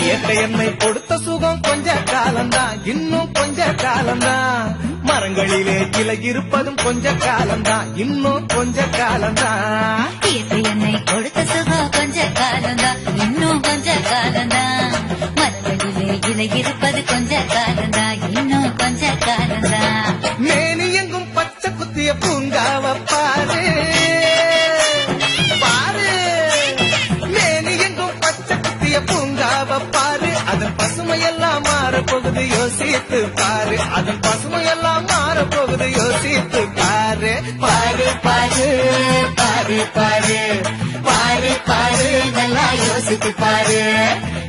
இயற்கை என்னை கொடுத்த சுகம் கொஞ்ச காலம்தான், இன்னும் கொஞ்ச காலம்தான். மரங்களிலே கிளை இருப்பதும் கொஞ்ச காலம்தான், இன்னும் கொஞ்ச காலம்தான். இயற்கை என்னை கொடுத்த சுகம் கொஞ்ச காலம்தான், இன்னும் கொஞ்ச காலம்தான். மரங்களிலே கிளை இருப்பது கொஞ்ச காலம்தான், இன்னும் கொஞ்ச காலம்தான். மேனி எங்கும் பச்சை குத்திய பூங்காவ பாரு பாரு, மேனி எங்கும் பச்சை குத்திய பூங்காவ பாரு. அதன் பசுமையெல்லாம் மாறப்போகுது யோசித்து பாரு, அதன் பசுமையெல்லாம் மாறப்போகுது யோசித்து பாரு. பாரு பாரு பாரு பாரு பாரு பாரு, நல்லா யோசித்து பாரு.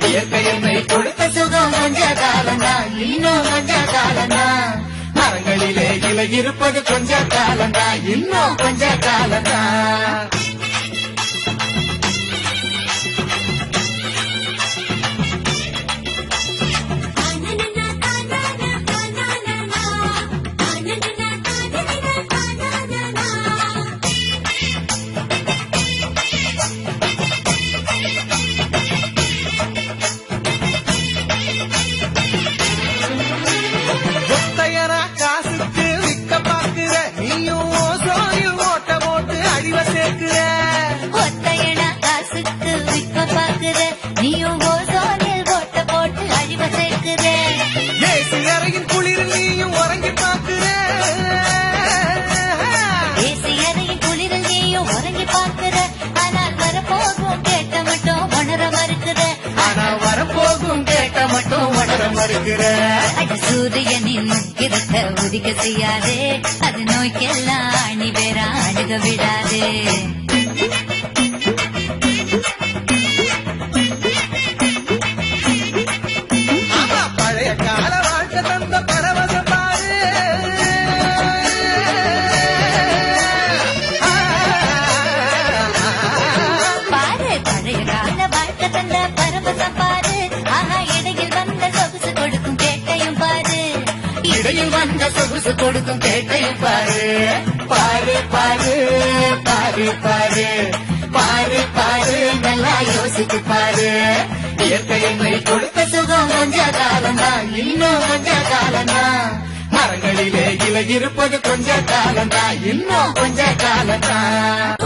இயற்கை என்னை கொடுத்த சுகம் கொஞ்ச காலம்தான், இன்னும் கொஞ்ச காலம்தான். மரங்களிலே இலை இருப்பது கொஞ்ச காலம்தான், இன்னும் கொஞ்ச காலம்தான். காசுக்கு விற்க பாக்குற நீயும் ஓசோயில் ஓட்ட போட்டு அழிவ சேர்க்கிற. ஒத்தையடா காசுக்கு விற்க பாக்குற, நீயும் ஓசோனில் ஓட்ட போட்டு அழிவ சேர்க்கிற. ஏசி அறையின் குளிர் நீயும் உறங்கி பாக்குற, ஏசி அறையின் குளிரில் நீயும் உறங்கி பார்க்கிற. ஆனால் வரப்போகும் கேட்ட மட்டும் உணர மறுக்கிற. ஆனா வரப்போகும் கேட்ட மட்டும் உணர மறுக்கிற. அது சூரியனின் முக்கிரத்தை உதிக்க செய்யாதே, அது நோய்க்கெல்லாம் அணி வேற அணுக விடாதே. ஆமா, பழைய கால வாழ்க்கை தந்த பரவசம் பாரு. பாரு பழைய கால வாழ்க்கை தந்த பரவசம் பாரு. ஆஹா, இடையில் வந்த சொகுசு கொடுக்கும் கேட்டையும் பாரு. இடையில் வந்த சொகுசு கொடுக்கும் கேட்டையும் பாரு. பாரு பாரு பாரு பாரு பாரு பாரு, நல்லா யோசித்து பாரு. இயற்கை என்னை கொடுத்த சுகம் கொஞ்ச காலம்தான், இன்னும் கொஞ்ச காலம்தான். மரங்களிலே இலை இருப்பது கொஞ்ச காலம்தான், இன்னும் கொஞ்ச காலம்தான்.